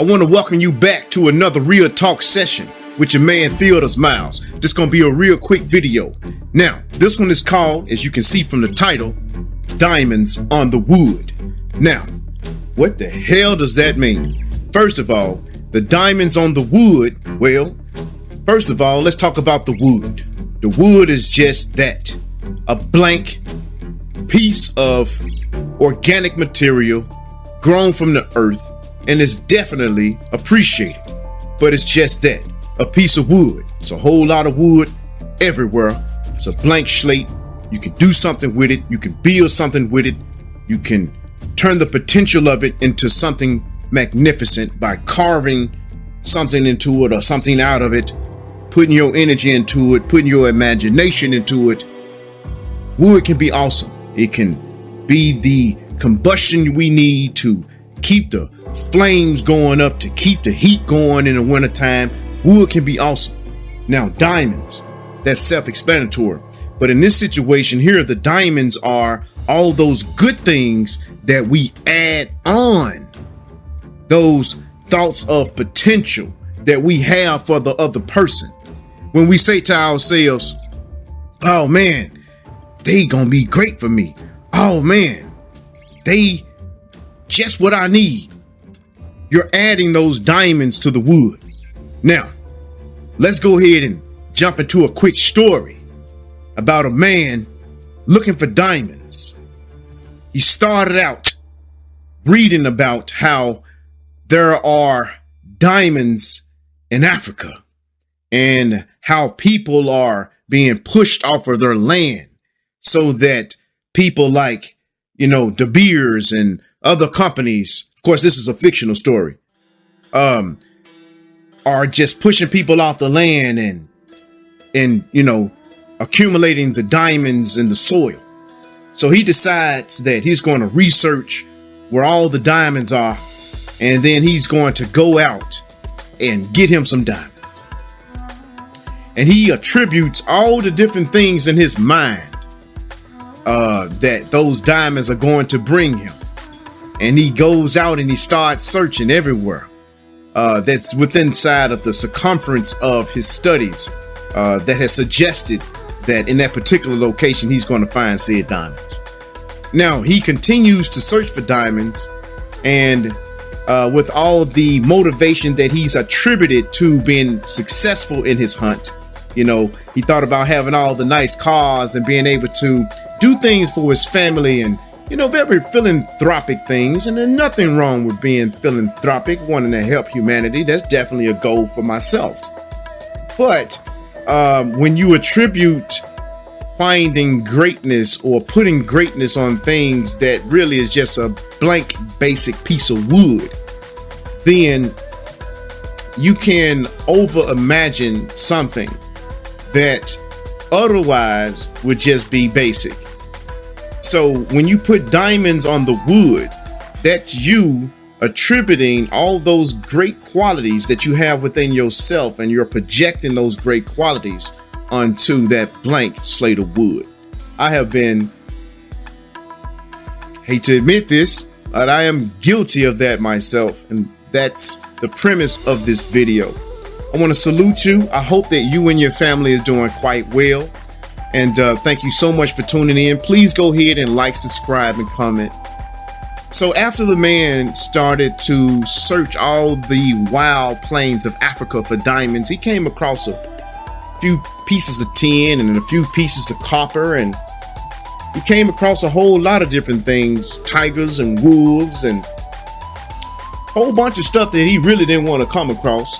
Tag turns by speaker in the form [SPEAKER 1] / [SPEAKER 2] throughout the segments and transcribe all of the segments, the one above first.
[SPEAKER 1] I want to welcome you back to another Real Talk session with your man Theodor's Miles. This is going to be a real quick video. Now, this one is called, as you can see from the title, Diamonds on the Wood. Now, what the hell does that mean? First of all, the diamonds on the wood, well, first of all, let's talk about the wood. The wood is just that, a blank piece of organic material grown from the earth, and is definitely appreciated. But it's just that, a piece of wood. It's a whole lot of wood everywhere. It's a blank slate. You can do something with it. You can build something with it. You can turn the potential of it into something magnificent by carving something into it or something out of it, putting your energy into it, putting your imagination into it. Wood can be awesome. It can be the combustion we need to keep the flames going up, to keep the heat going in the wintertime. Wood can be awesome. Now, diamonds, that's self-explanatory. But in this situation here, the diamonds are all those good things that we add on, those thoughts of potential that we have for the other person. When we say to ourselves, oh man, they gonna be great for me. Oh man, they just what I need. You're adding those diamonds to the wood. Now, let's go ahead and jump into a quick story about a man looking for diamonds. He started out reading about how there are diamonds in Africa and how people are being pushed off of their land so that people like, De Beers and other companies, of course, this is a fictional story, are just pushing people off the land and accumulating the diamonds in the soil. So he decides that he's going to research where all the diamonds are, and then he's going to go out and get him some diamonds. And he attributes all the different things in his mind that those diamonds are going to bring him. And he goes out and he starts searching everywhere that's within inside of the circumference of his studies that has suggested that in that particular location he's going to find said diamonds. Now he continues to search for diamonds, and with all the motivation that he's attributed to being successful in his hunt, he thought about having all the nice cars and being able to do things for his family and very philanthropic things. And there's nothing wrong with being philanthropic, wanting to help humanity. That's definitely a goal for myself. But when you attribute finding greatness or putting greatness on things that really is just a blank, basic piece of wood, then you can over imagine something that otherwise would just be basic. So when you put diamonds on the wood, that's you attributing all those great qualities that you have within yourself, and you're projecting those great qualities onto that blank slate of wood. I have been, hate to admit this, but I am guilty of that myself, and that's the premise of this video. I want to salute you. I hope that you and your family are doing quite well. And thank you so much for tuning in. Please go ahead and like, subscribe, and comment. So after the man started to search all the wild plains of Africa for diamonds, he came across a few pieces of tin and a few pieces of copper, and he came across a whole lot of different things, tigers and wolves and a whole bunch of stuff that he really didn't want to come across.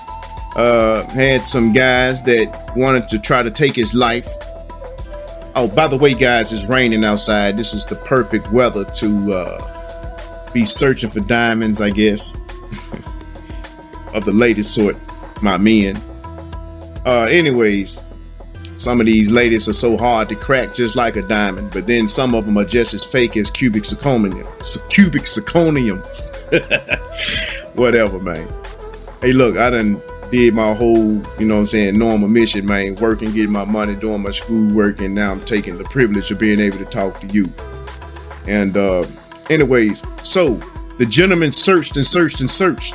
[SPEAKER 1] Had some guys that wanted to try to take his life. Oh, by the way, guys, it's raining outside. This is the perfect weather to be searching for diamonds, I guess, of the latest sort, my men. Anyways, some of these ladies are so hard to crack, just like a diamond, but then some of them are just as fake as cubic zirconium. Whatever, man. Hey, look, I done did my whole, normal mission, man, working, getting my money, doing my schoolwork, and now I'm taking the privilege of being able to talk to you. And anyways, so the gentleman searched and searched and searched,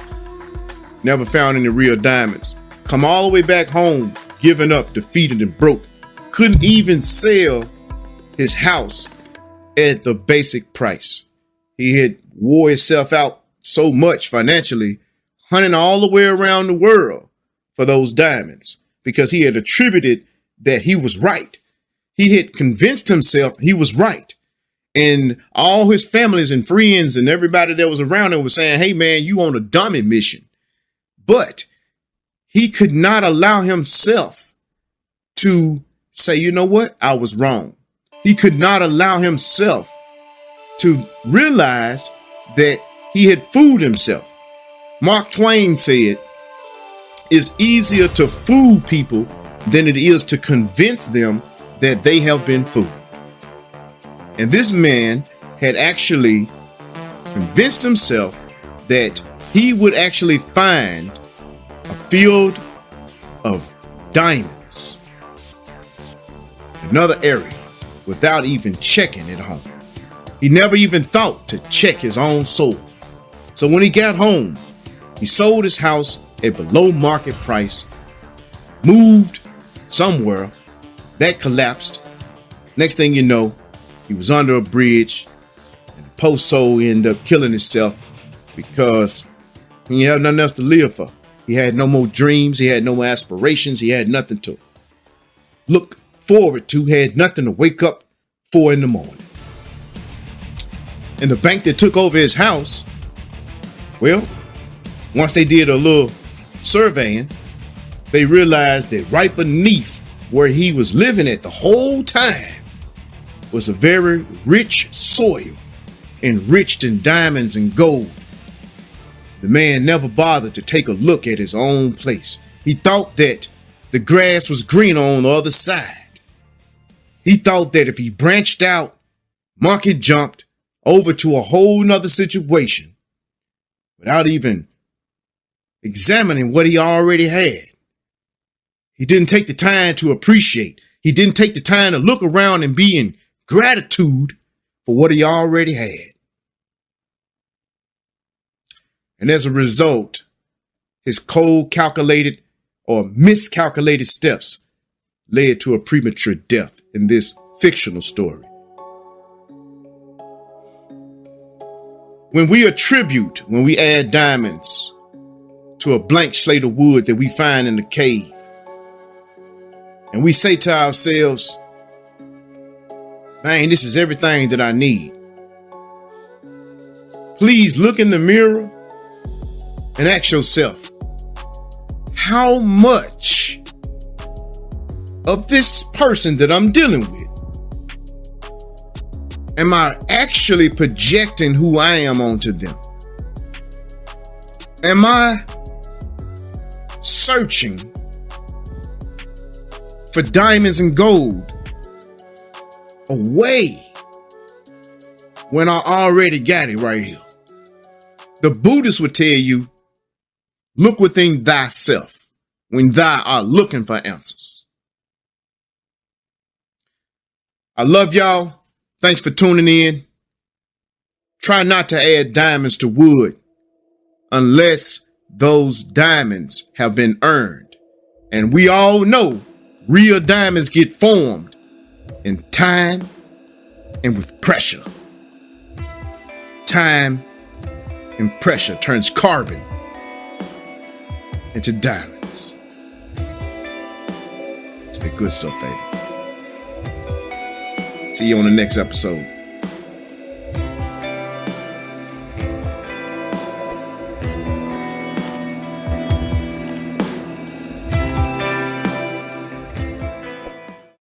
[SPEAKER 1] never found any real diamonds. Come all the way back home, giving up, defeated and broke. Couldn't even sell his house at the basic price. He had wore himself out so much financially, hunting all the way around the world for those diamonds because he had attributed that he was right. He had convinced himself he was right. And all his families and friends and everybody that was around him was saying, hey, man, you on a dummy mission. But he could not allow himself to say, you know what? I was wrong. He could not allow himself to realize that he had fooled himself. Mark Twain said, it's easier to fool people than it is to convince them that they have been fooled. And this man had actually convinced himself that he would actually find a field of diamonds in another area without even checking at home. He never even thought to check his own soul. So when he got home, he sold his house at below market price, moved somewhere, that collapsed. Next thing you know, he was under a bridge, and the poor soul ended up killing himself because he had nothing else to live for. He had no more dreams. He had no more aspirations. He had nothing to look forward to, had nothing to wake up for in the morning. And the bank that took over his house, well, once they did a little surveying, they realized that right beneath where he was living at the whole time was a very rich soil, enriched in diamonds and gold. The man never bothered to take a look at his own place. He thought that the grass was greener on the other side. He thought that if he branched out, monkey jumped over to a whole nother situation without even examining what he already had. He didn't take the time to appreciate. He didn't take the time to look around and be in gratitude for what he already had. And as a result, his cold, calculated or miscalculated steps led to a premature death in this fictional story. When we attribute, when we add diamonds to a blank slate of wood that we find in the cave, and we say to ourselves, man, this is everything that I need. Please look in the mirror and ask yourself, how much of this person that I'm dealing with am I actually projecting who I am onto them? Am I searching for diamonds and gold away when I already got it right here? The Buddhists would tell you, look within thyself when thou art looking for answers. I love y'all. Thanks for tuning in. Try not to add diamonds to wood unless those diamonds have been earned. And we all know real diamonds get formed in time and with pressure. Time and pressure turns carbon into diamonds. It's the good stuff, baby. See you on the next episode.